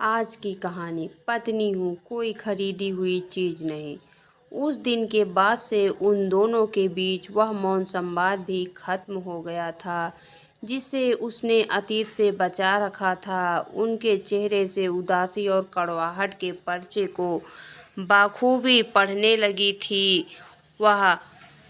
आज की कहानी। पत्नी हूँ, कोई खरीदी हुई चीज नहीं। उस दिन के बाद से उन दोनों के बीच वह मौन संवाद भी खत्म हो गया था जिसे उसने अतीत से बचा रखा था। उनके चेहरे से उदासी और कड़वाहट के पर्चे को बाखूबी पढ़ने लगी थी वह।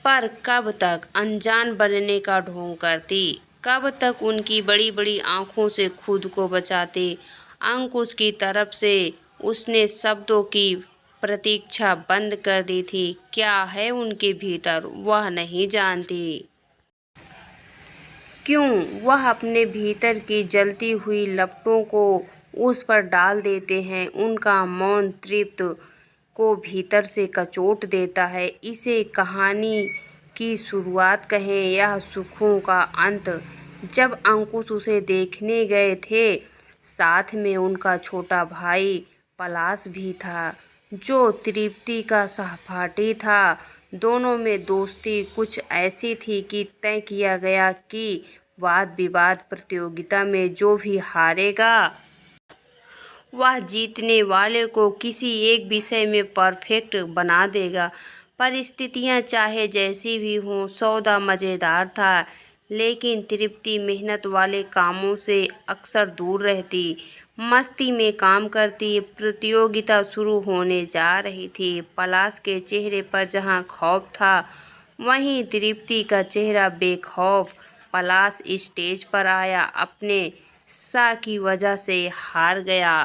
पर कब तक अनजान बनने का ढोंग करती, कब तक उनकी बड़ी बड़ी आंखों से खुद को बचाती। अंकुश की तरफ से उसने शब्दों की प्रतीक्षा बंद कर दी थी। क्या है उनके भीतर वह नहीं जानती। क्यों वह अपने भीतर की जलती हुई लपटों को उस पर डाल देते हैं। उनका मौन तृप्त को भीतर से कचोट देता है। इसे कहानी की शुरुआत कहें या सुखों का अंत। जब अंकुश उसे देखने गए थे, साथ में उनका छोटा भाई पलाश भी था, जो तृप्ति का सहपाठी था। दोनों में दोस्ती कुछ ऐसी थी कि तय किया गया कि वाद विवाद प्रतियोगिता में जो भी हारेगा वह जीतने वाले को किसी एक विषय में परफेक्ट बना देगा। परिस्थितियां चाहे जैसी भी हों, सौदा मज़ेदार था। लेकिन तृप्ति मेहनत वाले कामों से अक्सर दूर रहती, मस्ती में काम करती। प्रतियोगिता शुरू होने जा रही थी। पलाश के चेहरे पर जहां खौफ था, वहीं तृप्ति का चेहरा बेखौफ। पलाश स्टेज पर आया, अपने सा की वजह से हार गया।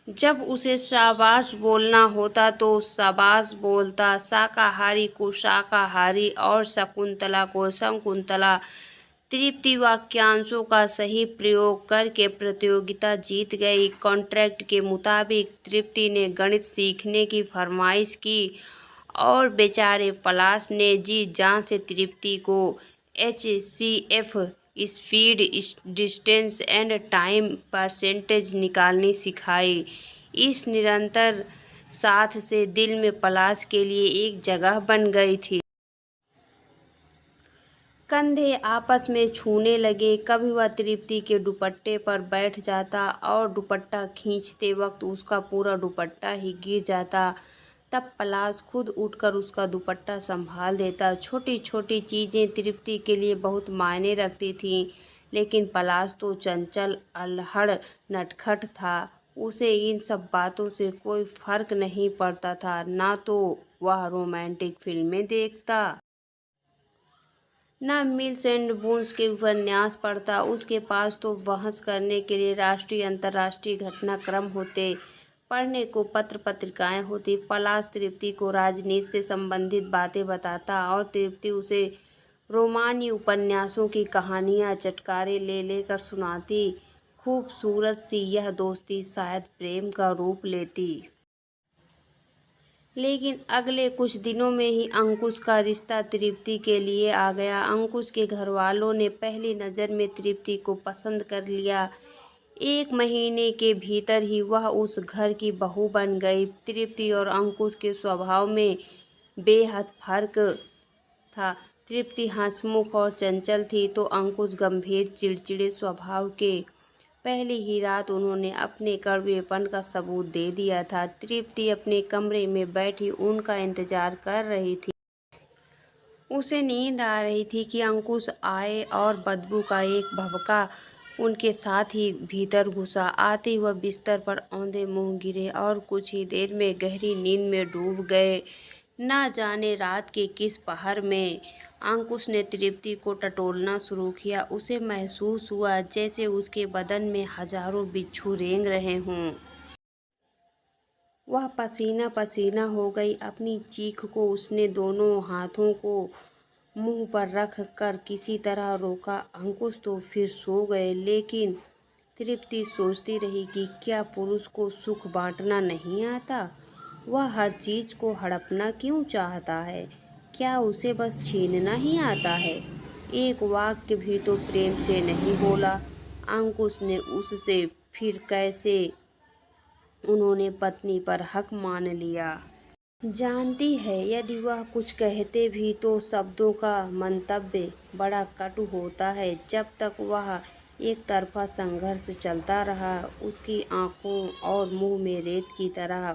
जब उसे शाबाश बोलना होता तो शाबाश बोलता, शाकाहारी को शाकाहारी और शकुंतला को शकुंतला। तृप्ति वाक्यांशों का सही प्रयोग करके प्रतियोगिता जीत गई। कॉन्ट्रैक्ट के मुताबिक तृप्ति ने गणित सीखने की फरमाइश की और बेचारे पलाश ने जी जान से तृप्ति को HCF speed, distance and time percentage निकालनी सिखाई। इस निरंतर साथ से दिल में पलाश के लिए एक जगह बन गई थी। कंधे आपस में छूने लगे। कभी वह तृप्ति के दुपट्टे पर बैठ जाता और दुपट्टा खींचते वक्त उसका पूरा दुपट्टा ही गिर जाता। तब पलाश खुद उठकर उसका दुपट्टा संभाल देता। छोटी छोटी चीज़ें तृप्ति के लिए बहुत मायने रखती थीं, लेकिन पलाश तो चंचल अल्हड़ नटखट था। उसे इन सब बातों से कोई फर्क नहीं पड़ता था। ना तो वह रोमांटिक फिल्में देखता, न मिल्स एंड बोन्स के उपन्यास पढ़ता। उसके पास तो बहस करने के लिए राष्ट्रीय अंतर्राष्ट्रीय घटनाक्रम होते, पढ़ने को पत्र पत्रिकाएं होती। पलाश तृप्ति को राजनीति से संबंधित बातें बताता और तृप्ति उसे रोमानी उपन्यासों की कहानियां चटकारे ले लेकर सुनाती। खूबसूरत सी यह दोस्ती शायद प्रेम का रूप लेती। लेकिन अगले कुछ दिनों में ही अंकुश का रिश्ता तृप्ति के लिए आ गया। अंकुश के घरवालों ने पहली नज़र में तृप्ति को पसंद कर लिया। 1 महीने के भीतर ही वह उस घर की बहू बन गई। तृप्ति और अंकुश के स्वभाव में बेहद फर्क था। तृप्ति हंसमुख और चंचल थी तो अंकुश गंभीर चिड़चिड़े स्वभाव के। पहली ही रात उन्होंने अपने कड़वेपन का सबूत दे दिया था। तृप्ति अपने कमरे में बैठी उनका इंतजार कर रही थी। उसे नींद आ रही थी कि अंकुश आए और बदबू का एक भभका उनके साथ ही भीतर घुसा। आते वह बिस्तर पर औंधे मुंह गिरे और कुछ ही देर में गहरी नींद में डूब गए। न जाने रात के किस पहर में अंकुश ने तृप्ति को टटोलना शुरू किया। उसे महसूस हुआ जैसे उसके बदन में हजारों बिच्छू रेंग रहे हों। वह पसीना पसीना हो गई। अपनी चीख को उसने दोनों हाथों को मुंह पर रख कर किसी तरह रोका। अंकुश तो फिर सो गए, लेकिन तृप्ति सोचती रही कि क्या पुरुष को सुख बांटना नहीं आता। वह हर चीज को हड़पना क्यों चाहता है। क्या उसे बस छीनना ही आता है। एक वाक्य भी तो प्रेम से नहीं बोला अंकुश ने उससे। फिर कैसे उन्होंने पत्नी पर हक मान लिया। जानती है यदि वह कुछ कहते भी तो शब्दों का मंतव्य बड़ा कटु होता है। जब तक वह एक तरफा संघर्ष चलता रहा। उसकी आंखों और मुंह में रेत की तरह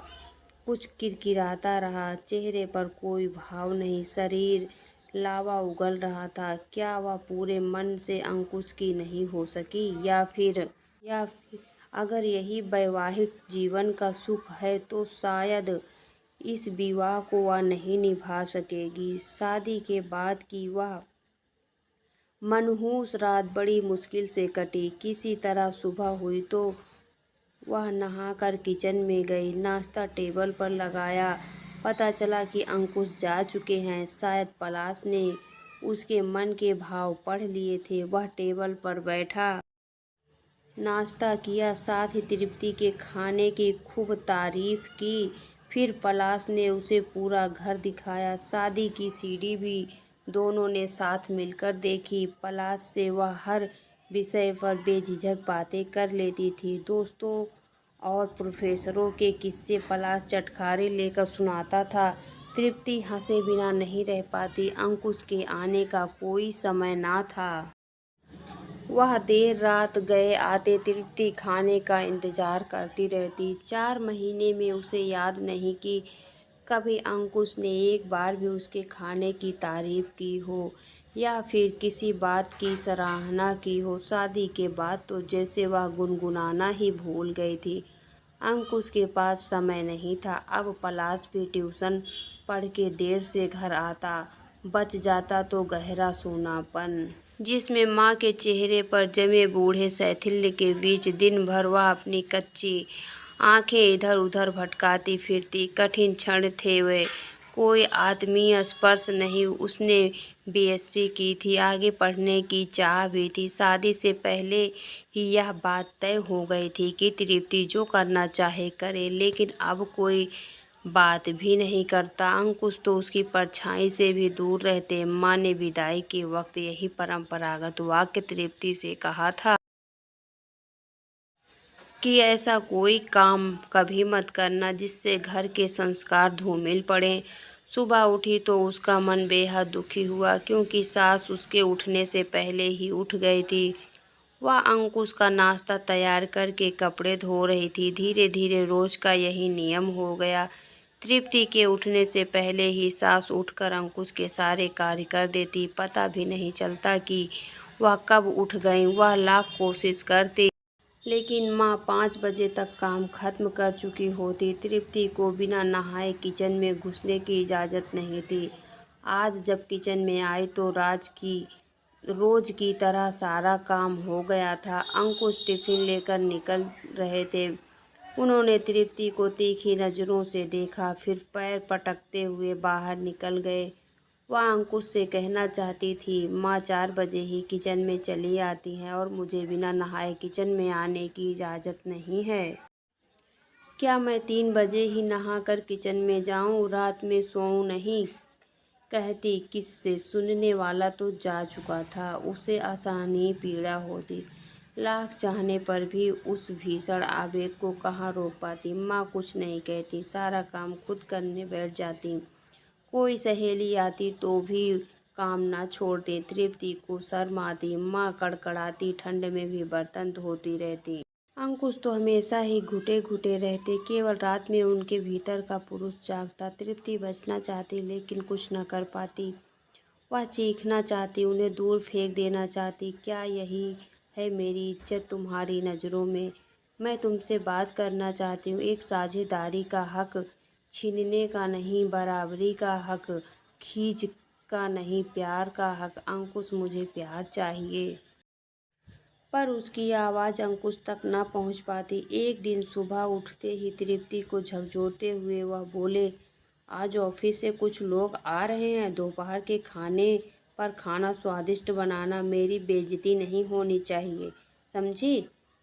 कुछ किरकिराता रहा। चेहरे पर कोई भाव नहीं, शरीर लावा उगल रहा था। क्या वह पूरे मन से अंकुश की नहीं हो सकी? या फिर अगर यही वैवाहिक जीवन का सुख है तो शायद इस विवाह को वह नहीं निभा सकेगी। शादी के बाद की वह मनहूस रात बड़ी मुश्किल से कटी। किसी तरह सुबह हुई तो वह नहाकर किचन में गई, नाश्ता टेबल पर लगाया। पता चला कि अंकुश जा चुके हैं। शायद पलाश ने उसके मन के भाव पढ़ लिए थे। वह टेबल पर बैठा, नाश्ता किया, साथ ही तृप्ति के खाने की खूब तारीफ की। फिर पलाश ने उसे पूरा घर दिखाया, शादी की सीढ़ी भी दोनों ने साथ मिलकर देखी। पलाश से वह हर विषय पर बेझिझक बातें कर लेती थी। दोस्तों और प्रोफेसरों के किस्से पलाश चटखारे लेकर सुनाता था। तृप्ति हंसे बिना नहीं रह पाती। अंकुश के आने का कोई समय ना था। वह देर रात गए आते तृप्ति खाने का इंतजार करती रहती। 4 महीने में उसे याद नहीं कि कभी अंकुश ने एक बार भी उसके खाने की तारीफ की हो या फिर किसी बात की सराहना की हो। शादी के बाद तो जैसे वह गुनगुनाना ही भूल गई थी। अंकुश के पास समय नहीं था। अब पलाश भी ट्यूशन पढ़ के देर से घर आता। बच जाता तो गहरा सूनापन, जिसमें माँ के चेहरे पर जमे बूढ़े शैथिल्य के बीच दिन भर वह अपनी कच्ची आंखें इधर उधर भटकाती फिरती। कठिन क्षण थे वे, कोई आत्मीय स्पर्श नहीं। उसने बीएससी की थी, आगे पढ़ने की चाह भी थी। शादी से पहले ही यह बात तय हो गई थी कि तृप्ति जो करना चाहे करे, लेकिन अब कोई बात भी नहीं करता। अंकुश तो उसकी परछाई से भी दूर रहते। माँ ने विदाई के वक्त यही परंपरागत वाक्य तृप्ति से कहा था कि ऐसा कोई काम कभी मत करना जिससे घर के संस्कार धूमिल पड़े। सुबह उठी तो उसका मन बेहद दुखी हुआ, क्योंकि सास उसके उठने से पहले ही उठ गई थी। वह अंकुश का नाश्ता तैयार करके कपड़े धो रही थी। धीरे धीरे रोज का यही नियम हो गया। तृप्ति के उठने से पहले ही सास उठकर अंकुश के सारे कार्य कर देती। पता भी नहीं चलता कि वह कब उठ गईं। वह लाख कोशिश करती, लेकिन माँ 5 बजे तक काम खत्म कर चुकी होती। तृप्ति को बिना नहाए किचन में घुसने की इजाज़त नहीं थी। आज जब किचन में आई तो रोज की तरह सारा काम हो गया था। अंकुश टिफिन लेकर निकल रहे थे। उन्होंने तृप्ति को तीखी नज़रों से देखा, फिर पैर पटकते हुए बाहर निकल गए। वह अंकुश से कहना चाहती थी, माँ 4 बजे ही किचन में चली आती हैं और मुझे बिना नहाए किचन में आने की इजाज़त नहीं है। क्या मैं 3 बजे ही नहाकर किचन में जाऊँ, रात में सोऊं नहीं? कहती किससे? सुनने वाला तो जा चुका था। उसे असहनीय पीड़ा होती। लाख चाहने पर भी उस भीषण आवेग को कहाँ रोक पाती। माँ कुछ नहीं कहती, सारा काम खुद करने बैठ जाती। कोई सहेली आती तो भी काम ना छोड़ती। तृप्ति को शर्म आती। माँ कड़कड़ाती, ठंड में भी बर्तन धोती रहती। अंकुश तो हमेशा ही घुटे घुटे रहते। केवल रात में उनके भीतर का पुरुष जागता। तृप्ति बचना चाहती, लेकिन कुछ न कर पाती। वह चीखना चाहती, उन्हें दूर फेंक देना चाहती। क्या यही है मेरी इज्जत तुम्हारी नज़रों में? मैं तुमसे बात करना चाहती हूँ। एक साझेदारी का हक छीनने का नहीं, बराबरी का हक, खींच का नहीं, प्यार का हक। अंकुश, मुझे प्यार चाहिए। पर उसकी आवाज़ अंकुश तक न पहुंच पाती। एक दिन सुबह उठते ही तृप्ति को झकझोरते हुए वह बोले, आज ऑफिस से कुछ लोग आ रहे हैं। दोपहर के खाने पर खाना स्वादिष्ट बनाना, मेरी बेइज्जती नहीं होनी चाहिए, समझी?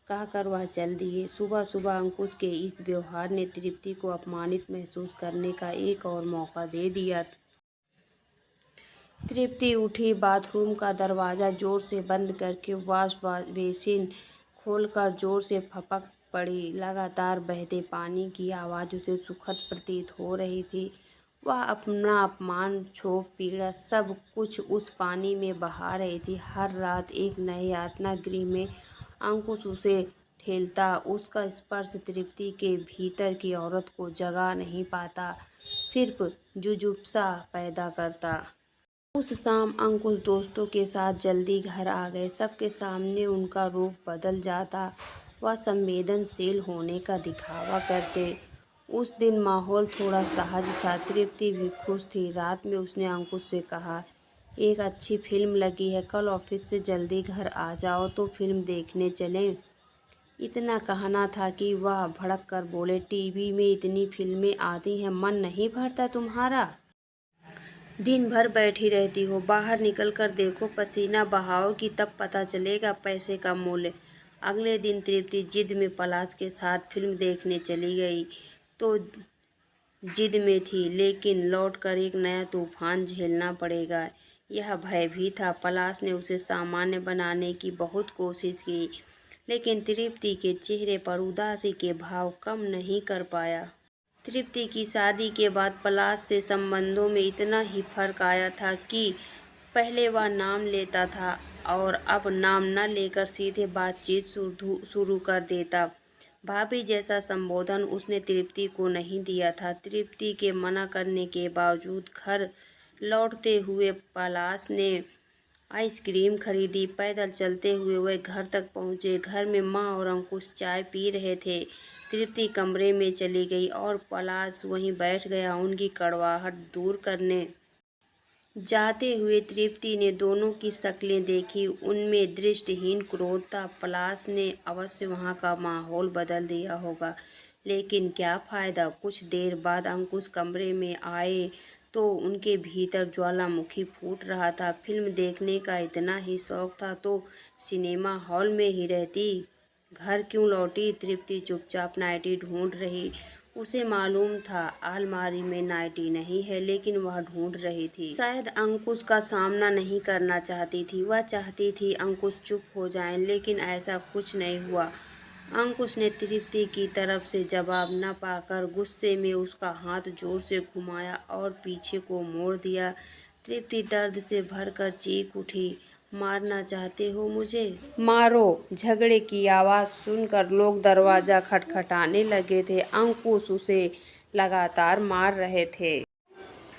कहकर वह चल दिए। सुबह सुबह अंकुश के इस व्यवहार ने तृप्ति को अपमानित महसूस करने का एक और मौका दे दिया। तृप्ति उठी, बाथरूम का दरवाज़ा जोर से बंद करके वॉश बेसिन खोलकर जोर से फपक पड़ी। लगातार बहते पानी की आवाज़ उसे सुखद प्रतीत हो रही थी। वह अपना अपमान, क्षोभ, पीड़ा सब कुछ उस पानी में बहा रही थी। हर रात एक नए यातना गृह में अंकुश उसे ठेलता, उसका स्पर्श तृप्ति के भीतर की औरत को जगा नहीं पाता, सिर्फ जुजुप्सा पैदा करता। उस शाम अंकुश दोस्तों के साथ जल्दी घर आ गए। सबके सामने उनका रूप बदल जाता, वह संवेदनशील होने का दिखावा करते। उस दिन माहौल थोड़ा सहज था, तृप्ति भी खुश थी। रात में उसने अंकुश से कहा, एक अच्छी फिल्म लगी है, कल ऑफिस से जल्दी घर आ जाओ तो फिल्म देखने चलें। इतना कहना था कि वह भड़क कर बोले, टीवी में इतनी फिल्में आती हैं, मन नहीं भरता तुम्हारा? दिन भर बैठी रहती हो, बाहर निकल कर देखो, पसीना बहाओगी तब पता चलेगा पैसे का मूल्य। अगले दिन तृप्ति जिद में पलाश के साथ फिल्म देखने चली गई तो जिद में थी, लेकिन लौटकर एक नया तूफान झेलना पड़ेगा, यह भय भी था। पलाश ने उसे सामान्य बनाने की बहुत कोशिश की, लेकिन तृप्ति के चेहरे पर उदासी के भाव कम नहीं कर पाया। तृप्ति की शादी के बाद पलाश से संबंधों में इतना ही फर्क आया था कि पहले वह नाम लेता था और अब नाम न लेकर सीधे बातचीत शुरू कर देता। भाभी जैसा संबोधन उसने तृप्ति को नहीं दिया था। तृप्ति के मना करने के बावजूद घर लौटते हुए पलाश ने आइसक्रीम खरीदी। पैदल चलते हुए वह घर तक पहुंचे। घर में माँ और अंकुश चाय पी रहे थे। तृप्ति कमरे में चली गई और पलाश वहीं बैठ गया, उनकी कड़वाहट दूर करने। जाते हुए तृप्ति ने दोनों की शक्लें देखी, उनमें दृष्टिहीन क्रोध था। पलाश ने अवश्य वहां का माहौल बदल दिया होगा, लेकिन क्या फायदा। कुछ देर बाद अंकुश कमरे में आए तो उनके भीतर ज्वालामुखी फूट रहा था। फिल्म देखने का इतना ही शौक था तो सिनेमा हॉल में ही रहती, घर क्यों लौटी। तृप्ति चुपचाप नाइटी ढूंढ रही। उसे मालूम था अलमारी में नाइटी नहीं है, लेकिन वह ढूंढ रही थी। शायद अंकुश का सामना नहीं करना चाहती थी, वह चाहती थी अंकुश चुप हो जाएं, लेकिन ऐसा कुछ नहीं हुआ। अंकुश ने तृप्ति की तरफ से जवाब न पाकर गुस्से में उसका हाथ जोर से घुमाया और पीछे को मोड़ दिया। तृप्ति दर्द से भरकर चीख उठी, मारना चाहते हो मुझे? मारो। झगड़े की आवाज़ सुनकर लोग दरवाज़ा खटखटाने लगे थे। अंकुश उसे लगातार मार रहे थे।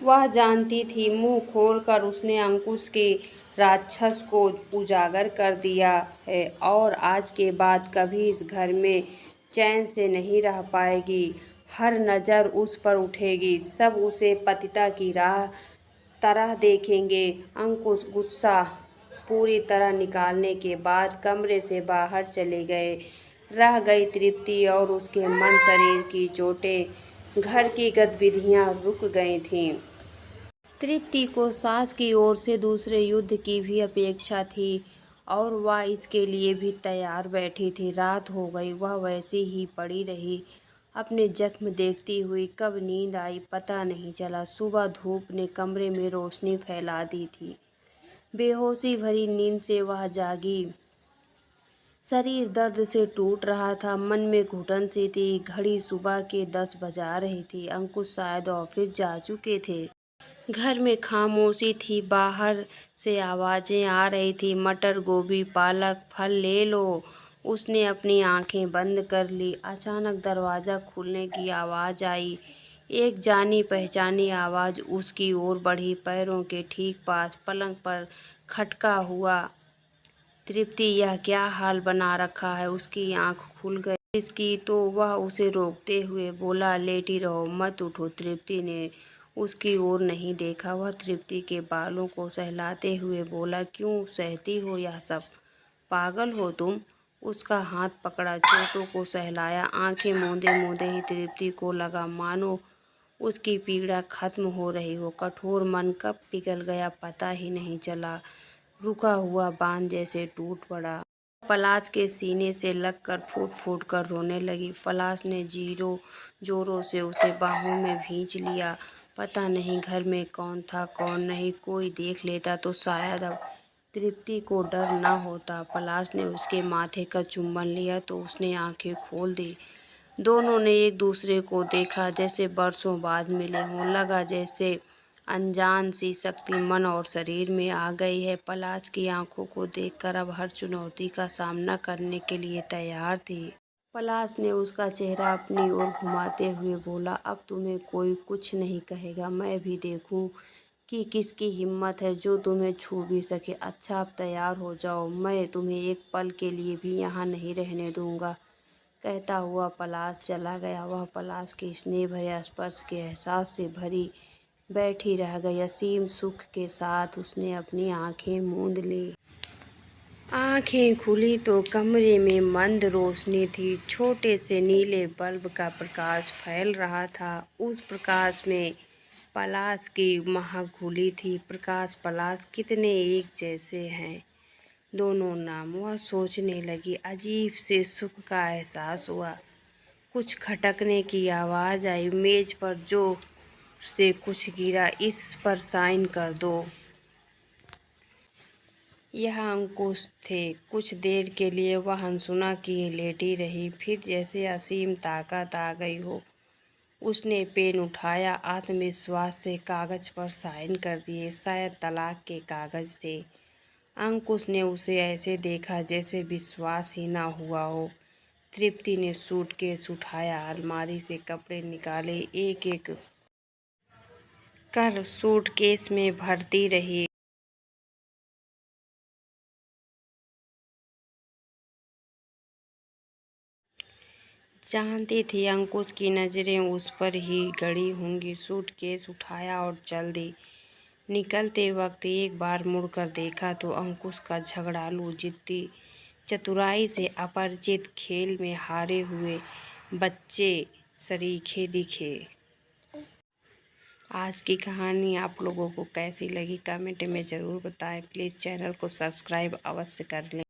वह जानती थी मुंह खोलकर उसने अंकुश के राक्षस को उजागर कर दिया है और आज के बाद कभी इस घर में चैन से नहीं रह पाएगी। हर नज़र उस पर उठेगी, सब उसे पतिता की राह तरह देखेंगे। अंकुश गुस्सा पूरी तरह निकालने के बाद कमरे से बाहर चले गए। रह गई तृप्ति और उसके मन शरीर की चोटें। घर की गतिविधियां रुक गई थीं। तृप्ति को सास की ओर से दूसरे युद्ध की भी अपेक्षा थी और वह इसके लिए भी तैयार बैठी थी। रात हो गई, वह वैसी ही पड़ी रही, अपने जख्म देखती हुई। कब नींद आई पता नहीं चला। सुबह धूप ने कमरे में रोशनी फैला दी थी। बेहोशी भरी नींद से वह जागी। शरीर दर्द से टूट रहा था, मन में घुटन सी थी। घड़ी सुबह के 10 बजा रही थी। अंकुश शायद ऑफिस जा चुके थे। घर में खामोशी थी। बाहर से आवाज़ें आ रही थी, मटर, गोभी, पालक, फल ले लो। उसने अपनी आंखें बंद कर ली। अचानक दरवाज़ा खुलने की आवाज़ आई। एक जानी पहचानी आवाज़ उसकी ओर बढ़ी। पैरों के ठीक पास पलंग पर खटका हुआ। तृप्ति, यह क्या हाल बना रखा है? उसकी आंख खुल गई। इसकी तो वह उसे रोकते हुए बोला, लेटी रहो, मत उठो। तृप्ति ने उसकी ओर नहीं देखा। वह तृप्ति के बालों को सहलाते हुए बोला, क्यों सहती हो यह सब? पागल हो तुम? उसका हाथ पकड़ा, चोटों को सहलाया। आंखें मूंदे मूंदे ही तृप्ति को लगा मानो उसकी पीड़ा खत्म हो रही हो। कठोर मन कब पिघल गया पता ही नहीं चला। रुका हुआ बांध जैसे टूट पड़ा। पलाश के सीने से लगकर फूट फूट कर रोने लगी। पलाश ने जोरों से उसे बाहों में भींच लिया। पता नहीं घर में कौन था कौन नहीं, कोई देख लेता तो शायद अब तृप्ति को डर न होता। पलाश ने उसके माथे का चुम्बन लिया तो उसने आंखें खोल दी। दोनों ने एक दूसरे को देखा, जैसे बरसों बाद मिले हों। लगा जैसे अनजान सी शक्ति मन और शरीर में आ गई है। पलाश की आंखों को देखकर अब हर चुनौती का सामना करने के लिए तैयार थी। पलाश ने उसका चेहरा अपनी ओर घुमाते हुए बोला, अब तुम्हें कोई कुछ नहीं कहेगा। मैं भी देखूं कि किसकी हिम्मत है जो तुम्हें छू भी सके। अच्छा, अब तैयार हो जाओ, मैं तुम्हें एक पल के लिए भी यहाँ नहीं रहने दूंगा। कहता हुआ पलाश चला गया। वह पलाश के स्नेह भरे स्पर्श के एहसास से भरी बैठी रह गई। असीम सुख के साथ उसने अपनी आंखें मूंद ली। आंखें खुली तो कमरे में मंद रोशनी थी। छोटे से नीले बल्ब का प्रकाश फैल रहा था। उस प्रकाश में पलाश की महक घुली थी। प्रकाश, पलाश कितने एक जैसे हैं दोनों नाम। वह सोचने लगी। अजीब से सुख का एहसास हुआ। कुछ खटकने की आवाज़ आई। मेज पर जोर से कुछ गिरा। इस पर साइन कर दो। यह अंकुश थे। कुछ देर के लिए वह अनसुना किए लेटी रही। फिर जैसे असीम ताकत आ गई हो, उसने पेन उठाया। आत्मविश्वास से कागज पर साइन कर दिए। शायद तलाक के कागज थे। अंकुश ने उसे ऐसे देखा जैसे विश्वास ही ना हुआ हो। तृप्ति ने सूटकेस उठाया, अलमारी से कपड़े निकाले, एक एक कर सूटकेस में भरती रही। जानती थी अंकुश की नज़रें उस पर ही गड़ी होंगी। सूटकेस उठाया और चल दी। निकलते वक्त एक बार मुड़कर देखा तो अंकुश का झगड़ालू, जिद्दी, चतुराई से अपरिचित खेल में हारे हुए बच्चे सरीखे दिखे। आज की कहानी आप लोगों को कैसी लगी कमेंट में ज़रूर बताएं। प्लीज़ चैनल को सब्सक्राइब अवश्य कर लें।